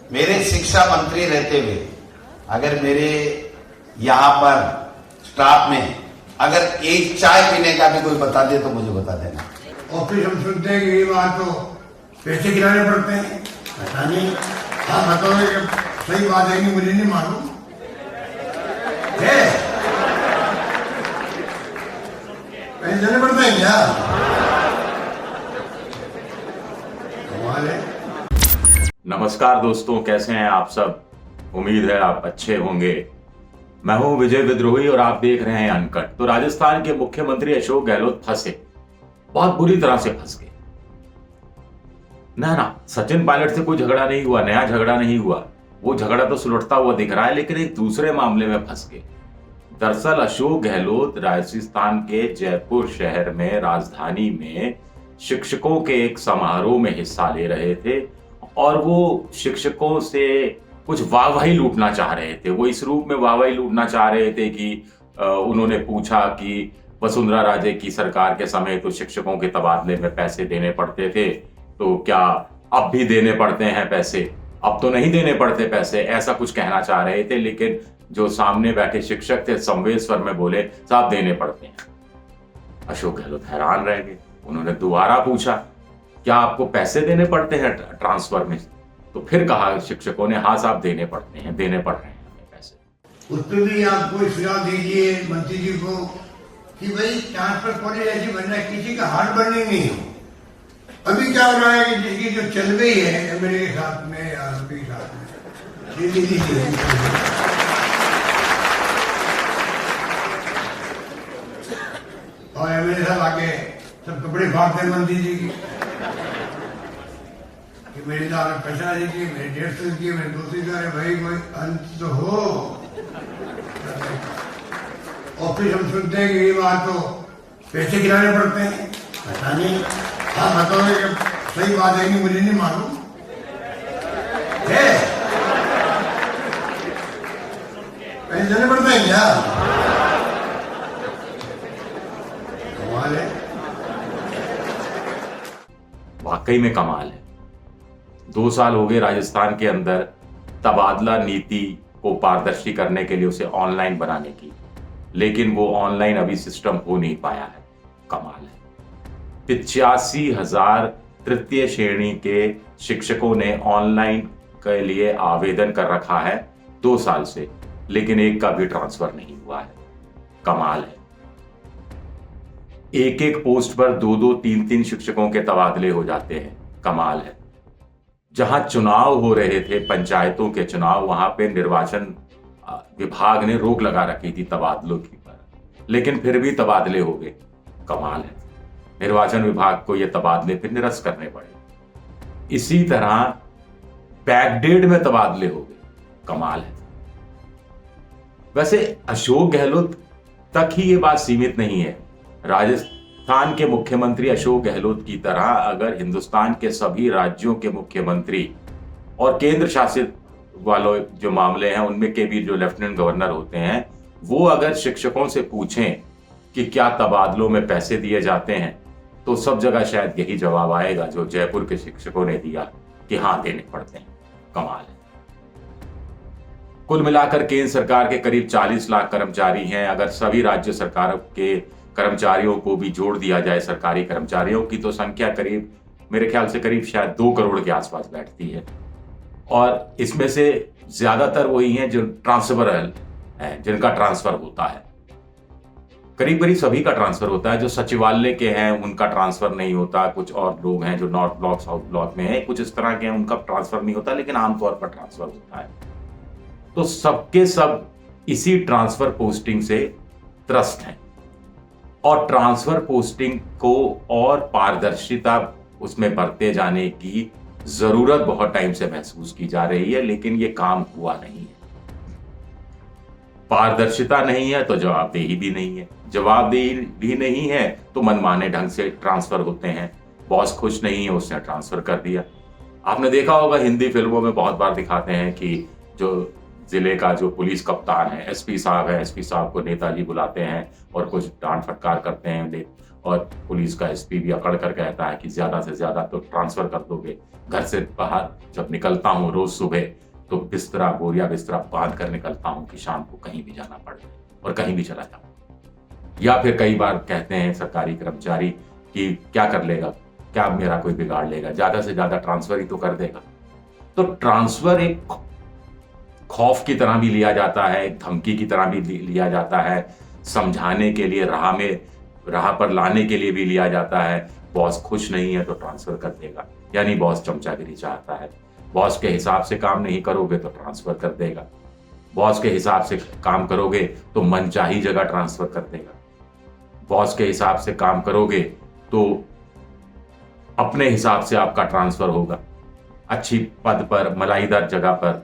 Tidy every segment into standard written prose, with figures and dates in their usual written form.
मेरे शिक्षा मंत्री रहते हुए अगर मेरे यहाँ पर स्टाफ में अगर एक चाय पीने का भी कोई बता दे तो मुझे बता देना। ऑफिस हम सुनते हैं कि ये बात तो पैसे गिराने पड़ते हैं, पता नहीं। हाँ बताओगे कि सही बात है कि मुझे नहीं मालूम है, पैसे देने पड़ते हैं क्या? कमाल है। नमस्कार दोस्तों, कैसे हैं आप सब? उम्मीद है आप अच्छे होंगे। मैं हूं विजय विद्रोही और आप देख रहे हैं अनकट। तो राजस्थान के मुख्यमंत्री अशोक गहलोत फंसे, बहुत बुरी तरह से फंस गए। ना सचिन पायलट से कोई झगड़ा नहीं हुआ, नया झगड़ा नहीं हुआ, वो झगड़ा तो सुलटता हुआ दिख रहा है, लेकिन एक दूसरे मामले में फंस गए। दरअसल अशोक गहलोत राजस्थान के जयपुर शहर में राजधानी में शिक्षकों के एक समारोह में हिस्सा ले रहे थे और वो शिक्षकों से कुछ वाहवाही लूटना चाह रहे थे। वो इस रूप में वाहवाही लूटना चाह रहे थे कि उन्होंने पूछा कि वसुंधरा राजे की सरकार के समय तो शिक्षकों के तबादले में पैसे देने पड़ते थे, तो क्या अब भी देने पड़ते हैं पैसे? अब तो नहीं देने पड़ते पैसे, ऐसा कुछ कहना चाह रहे थे। लेकिन जो सामने बैठे शिक्षक थे संवेद स्वर में बोले, साहब देने पड़ते हैं। अशोक गहलोत हैरान रह गए। उन्होंने दोबारा पूछा, क्या आपको पैसे देने पड़ते हैं ट्रांसफर में? तो फिर कहा शिक्षकों ने, हाँ साहब देने पड़ते हैं, देने पड़ रहे हैं हमें पैसे। उस पर भी आप कोई सुझाव दीजिए मंत्री जी को कि भाई ट्रांसफर कॉलेज ऐसी बनना है किसी का हार्ट बर्निंग नहीं हो। अभी क्या हो रहा है कि जिसकी जो चल गई है एमएलए के साथ में या एमपी के साथ में, दिल्ली की और एमएलए साहब आके सब कपड़े फाड़ते हैं मंत्री जी की कि मेरे साथ पैसा दीजिए, मेरे 150 दीजिए, मेरे 200 दीजिए। भाई कोई अंत तो हो। ऑफिस हम सुनते हैं कि ये बात तो पैसे गिराने पड़ते हैं, पता नहीं। हाँ बताओगे कि सही बात है कि मुझे नहीं मालूम है, पैसे देने पड़ते हैं क्या? कमाल है, वाकई में कमाल है। 2 साल हो गए राजस्थान के अंदर तबादला नीति को पारदर्शी करने के लिए, उसे ऑनलाइन बनाने की, लेकिन वो ऑनलाइन अभी सिस्टम हो नहीं पाया है। कमाल है। 85,000 तृतीय श्रेणी के शिक्षकों ने ऑनलाइन के लिए आवेदन कर रखा है 2 साल से, लेकिन एक का भी ट्रांसफर नहीं हुआ है। कमाल है। एक एक पोस्ट पर 2-2, 3-3 शिक्षकों के तबादले हो जाते हैं। कमाल है। जहां चुनाव हो रहे थे, पंचायतों के चुनाव, वहां पे निर्वाचन विभाग ने रोक लगा रखी थी तबादलों की पर, लेकिन फिर भी तबादले हो गए। कमाल है। निर्वाचन विभाग को ये तबादले फिर निरस्त करने पड़े। इसी तरह बैकडेट में तबादले हो गए। कमाल है। वैसे अशोक गहलोत तक ही ये बात सीमित नहीं है। राजस्थान के मुख्यमंत्री अशोक गहलोत की तरह अगर हिंदुस्तान के सभी राज्यों के मुख्यमंत्री और केंद्र शासित वालों जो मामले हैं उनमें के भी जो लेफ्टिनेंट गवर्नर होते हैं, वो अगर शिक्षकों से पूछें कि क्या तबादलों में पैसे दिए जाते हैं, तो सब जगह शायद यही जवाब आएगा जो जयपुर के शिक्षकों ने दिया कि हाँ देने पड़ते हैं। कमाल है। कुल मिलाकर केंद्र सरकार के करीब 40 लाख कर्मचारी हैं। अगर सभी राज्य सरकारों के कर्मचारियों को भी जोड़ दिया जाए, सरकारी कर्मचारियों की, तो संख्या करीब, मेरे ख्याल से करीब शायद 2 करोड़ के आसपास बैठती है। और इसमें से ज्यादातर वही हैं जो ट्रांसफरल हैं, जिनका ट्रांसफर होता है। करीब करीब सभी का ट्रांसफर होता है। जो सचिवालय के हैं उनका ट्रांसफर नहीं होता। कुछ और लोग हैं जो नॉर्थ ब्लॉक, साउथ ब्लॉक में हैं, कुछ इस तरह के हैं, उनका ट्रांसफर नहीं होता, लेकिन आमतौर पर ट्रांसफर होता है। तो सबके सब इसी ट्रांसफर पोस्टिंग से त्रस्त हैं और ट्रांसफर पोस्टिंग को और पारदर्शिता उसमें बरते जाने की जरूरत बहुत टाइम से महसूस की जा रही है, लेकिन ये काम हुआ नहीं है। पारदर्शिता नहीं है तो जवाबदेही भी नहीं है, जवाबदेही भी नहीं है तो मनमाने ढंग से ट्रांसफर होते हैं। बॉस खुश नहीं है, उसने ट्रांसफर कर दिया। आपने देखा होगा हिंदी फिल्मों में बहुत बार दिखाते हैं कि जो जिले का जो पुलिस कप्तान है, एसपी साहब है, एसपी साहब को नेताजी बुलाते हैं और कुछ डांट फटकार करते हैं और पुलिस का एसपी भी अकड़ कर कहता है कि ज्यादा से ज्यादा तो ट्रांसफर कर दोगे। घर से बाहर जब निकलता हूँ रोज सुबह तो बिस्तरा बोरिया बिस्तरा बांध कर निकलता हूँ कि शाम को कहीं भी जाना पड़े और कहीं भी चला जाऊँ। या फिर कई बार कहते हैं सरकारी कर्मचारी कि क्या कर लेगा, क्या मेरा कोई बिगाड़ लेगा, ज्यादा से ज्यादा ट्रांसफर ही तो कर देगा। तो ट्रांसफर एक खौफ की तरह भी लिया जाता है, एक धमकी की तरह भी लिया जाता है, समझाने के लिए, राह पर लाने के लिए भी लिया जाता है। बॉस खुश नहीं है तो ट्रांसफर कर देगा, यानी बॉस चमचागिरी चाहता है। बॉस के हिसाब से काम नहीं करोगे तो ट्रांसफर कर देगा, बॉस के हिसाब से काम करोगे तो मनचाही जगह ट्रांसफर कर देगा, बॉस के हिसाब से काम करोगे तो अपने हिसाब से आपका ट्रांसफर होगा, अच्छी पद पर, मलाईदार जगह पर।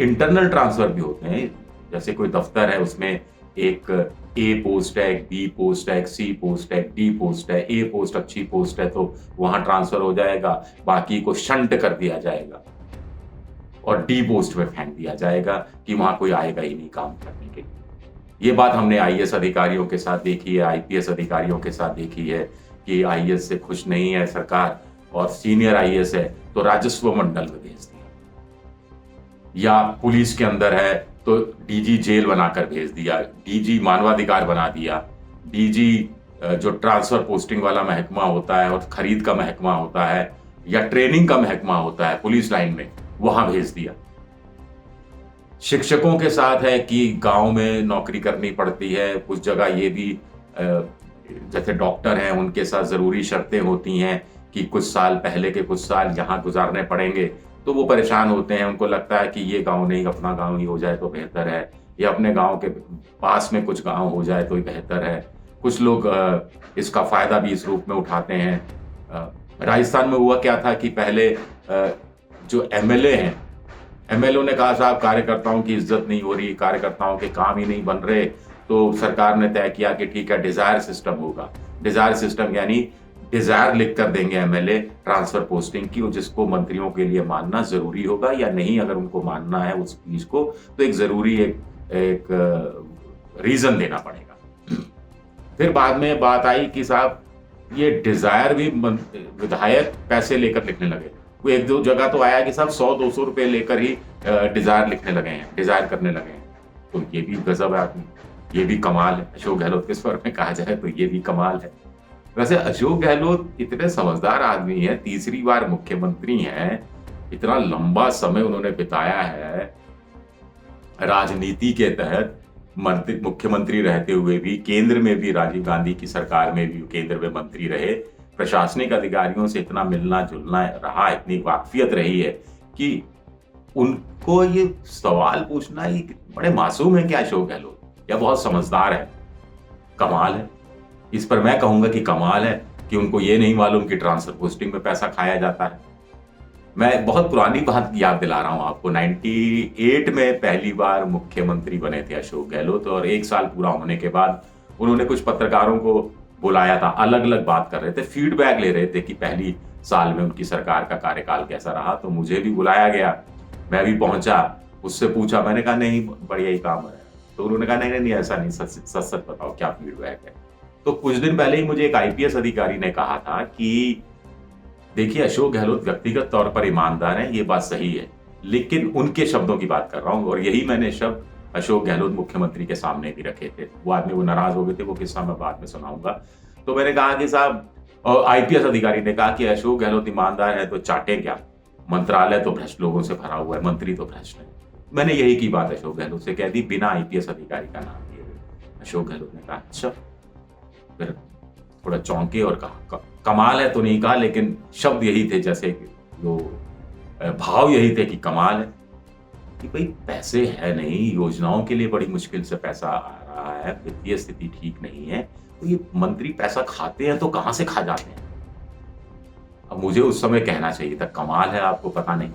इंटरनल ट्रांसफर भी होते हैं, जैसे कोई दफ्तर है उसमें एक ए पोस्ट है, एक बी पोस्ट है, एक सी पोस्ट है, एक डी पोस्ट है। ए पोस्ट अच्छी पोस्ट है तो वहां ट्रांसफर हो जाएगा, बाकी को शंट कर दिया जाएगा और डी पोस्ट में फेंक दिया जाएगा कि वहां कोई आएगा ही नहीं काम करने के लिए। ये बात हमने आईएएस अधिकारियों के साथ देखी है, आईपीएस अधिकारियों के साथ देखी है कि आईएएस से खुश नहीं है सरकार और सीनियर आईएएस है तो राजस्व मंडल में भेज दिया, या पुलिस के अंदर है तो डीजी जेल बनाकर भेज दिया, डीजी मानवाधिकार बना दिया, डीजी जो ट्रांसफर पोस्टिंग वाला महकमा होता है और खरीद का महकमा होता है या ट्रेनिंग का महकमा होता है पुलिस लाइन में, वहां भेज दिया। शिक्षकों के साथ है कि गांव में नौकरी करनी पड़ती है, कुछ जगह ये भी जैसे डॉक्टर हैं उनके साथ जरूरी शर्तें होती हैं कि कुछ साल पहले के कुछ साल यहाँ गुजारने पड़ेंगे, तो वो परेशान होते हैं। उनको लगता है कि ये गांव नहीं अपना गांव ही हो जाए तो बेहतर है, या अपने गांव के पास में कुछ गांव हो जाए तो ही बेहतर है। कुछ लोग इसका फायदा भी इस रूप में उठाते हैं। राजस्थान में हुआ क्या था कि पहले जो एमएलए हैं, एमएलए ने कहा साहब कार्यकर्ताओं की इज्जत नहीं हो रही, कार्यकर्ताओं के काम ही नहीं बन रहे, तो सरकार ने तय किया कि ठीक है डिजायर सिस्टम होगा। डिजायर सिस्टम यानी डिजायर लिख कर देंगे एमएलए ट्रांसफर पोस्टिंग की, जिसको मंत्रियों के लिए मानना जरूरी होगा या नहीं, अगर उनको मानना है उस चीज को तो एक जरूरी एक रीजन देना पड़ेगा। फिर बाद में बात आई कि साहब ये डिजायर भी विधायक पैसे लेकर लिखने लगे। कोई एक दो जगह तो आया कि साहब 100-200 रुपए लेकर ही डिजायर लिखने लगे हैं, डिजायर करने लगे हैं। तो ये भी गजब है आदमी, ये भी कमाल है। अशोक गहलोत के स्वर में कहा जाए तो ये भी कमाल है। वैसे अशोक गहलोत इतने समझदार आदमी हैं, तीसरी बार मुख्यमंत्री हैं, इतना लंबा समय उन्होंने बिताया है राजनीति के तहत, मुख्यमंत्री रहते हुए भी, केंद्र में भी राजीव गांधी की सरकार में भी केंद्र में मंत्री रहे, प्रशासनिक अधिकारियों से इतना मिलना जुलना रहा, इतनी वाकफियत रही है कि उनको ये सवाल पूछना ही बड़े मासूम है क्या अशोक गहलोत, या बहुत समझदार है। कमाल है। इस पर मैं कहूंगा कि कमाल है कि उनको ये नहीं मालूम कि ट्रांसफर पोस्टिंग में पैसा खाया जाता है। मैं बहुत पुरानी बात याद दिला रहा हूं आपको, 98 में पहली बार मुख्यमंत्री बने थे अशोक गहलोत और 1 साल पूरा होने के बाद उन्होंने कुछ पत्रकारों को बुलाया था, अलग अलग बात कर रहे थे, फीडबैक ले रहे थे कि पहली साल में उनकी सरकार का कार्यकाल कैसा रहा। तो मुझे भी बुलाया गया, मैं भी पहुंचा, उससे पूछा, मैंने कहा नहीं बढ़िया ही काम है। तो उन्होंने कहा नहीं ऐसा नहीं, सच बताओ क्या फीडबैक है। तो कुछ दिन पहले ही मुझे एक आईपीएस अधिकारी ने कहा था कि देखिए अशोक गहलोत व्यक्तिगत तौर पर ईमानदार हैं, ये बात सही है, लेकिन उनके शब्दों की बात कर रहा हूं और यही मैंने शब्द अशोक गहलोत मुख्यमंत्री के सामने भी रखे थे। वो आदमी वो नाराज हो गए थे, वो किस्सा मैं बाद में सुनाऊंगा। तो मैंने कहा कि साहब, और आईपीएस अधिकारी ने कहा कि अशोक गहलोत ईमानदार है तो चाटे क्या, मंत्रालय तो भ्रष्ट लोगों से भरा हुआ है, मंत्री तो भ्रष्ट है। मैंने यही की बात अशोक गहलोत से कह दी बिना आईपीएस अधिकारी का नाम लिए। अशोक गहलोत ने कहा अच्छा, फिर थोड़ा चौंके और कहा कमाल है तो नहीं कहा, लेकिन शब्द यही थे, जैसे जो भाव यही थे कि कमाल है, कि भाई पैसे है नहीं, योजनाओं के लिए बड़ी मुश्किल से पैसा आ रहा है, वित्तीय स्थिति ठीक नहीं है, तो ये मंत्री पैसा खाते हैं तो कहां से खा जाते हैं। अब मुझे उस समय कहना चाहिए था कमाल है, आपको पता नहीं।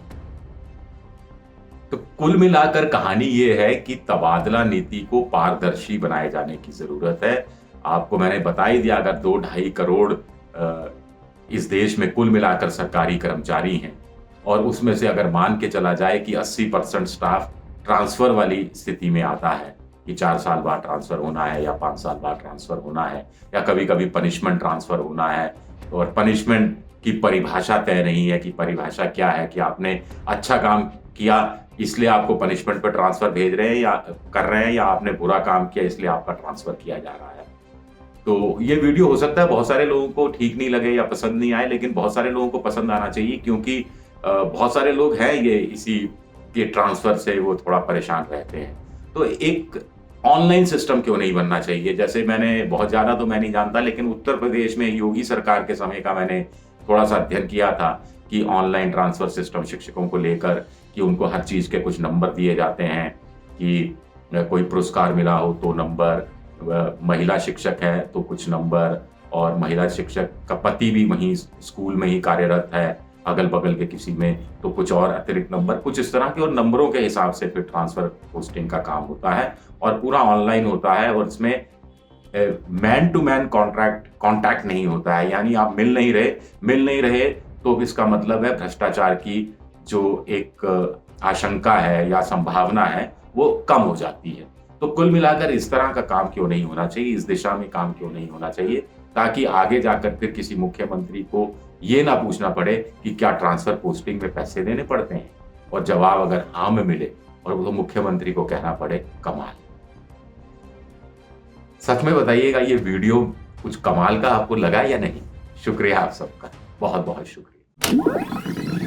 तो कुल मिलाकर कहानी ये है कि तबादला नीति को पारदर्शी बनाए जाने की जरूरत है। आपको मैंने बता ही दिया, अगर 2-2.5 करोड़ इस देश में कुल मिलाकर सरकारी कर्मचारी हैं और उसमें से अगर मान के चला जाए कि 80% स्टाफ ट्रांसफर वाली स्थिति में आता है, कि 4 साल बाद ट्रांसफर होना है या 5 साल बाद ट्रांसफर होना है, या कभी कभी पनिशमेंट ट्रांसफर होना है। और पनिशमेंट की परिभाषा तय नहीं है कि परिभाषा क्या है, कि आपने अच्छा काम किया इसलिए आपको पनिशमेंट पर ट्रांसफर भेज रहे हैं या कर रहे हैं, या आपने बुरा काम किया इसलिए आपका ट्रांसफर किया जा रहा है। तो ये वीडियो हो सकता है बहुत सारे लोगों को ठीक नहीं लगे या पसंद नहीं आए, लेकिन बहुत सारे लोगों को पसंद आना चाहिए, क्योंकि बहुत सारे लोग हैं ये इसी के ट्रांसफर से वो थोड़ा परेशान रहते हैं। तो एक ऑनलाइन सिस्टम क्यों नहीं बनना चाहिए? जैसे मैंने बहुत ज्यादा तो मैं नहीं जानता, लेकिन उत्तर प्रदेश में योगी सरकार के समय का मैंने थोड़ा सा अध्ययन किया था कि ऑनलाइन ट्रांसफर सिस्टम शिक्षकों को लेकर, कि उनको हर चीज के कुछ नंबर दिए जाते हैं, कि कोई पुरस्कार मिला हो तो नंबर, महिला शिक्षक है तो कुछ नंबर, और महिला शिक्षक का पति भी वहीं स्कूल में ही कार्यरत है अगल बगल के किसी में तो कुछ और अतिरिक्त नंबर, कुछ इस तरह के, और नंबरों के हिसाब से फिर ट्रांसफर पोस्टिंग का काम होता है और पूरा ऑनलाइन होता है। और इसमें मैन टू मैन कॉन्टैक्ट नहीं होता है, यानी आप मिल नहीं रहे तो इसका मतलब है भ्रष्टाचार की जो एक आशंका है या संभावना है वो कम हो जाती है। तो कुल मिलाकर इस तरह का काम क्यों नहीं होना चाहिए, इस दिशा में काम क्यों नहीं होना चाहिए, ताकि आगे जाकर फिर किसी मुख्यमंत्री को ये ना पूछना पड़े कि क्या ट्रांसफर पोस्टिंग में पैसे देने पड़ते हैं, और जवाब अगर हाँ में मिले और वो तो मुख्यमंत्री को कहना पड़े कमाल। सच में बताइएगा ये वीडियो कुछ कमाल का आपको लगा या नहीं? शुक्रिया आप सबका, बहुत बहुत शुक्रिया।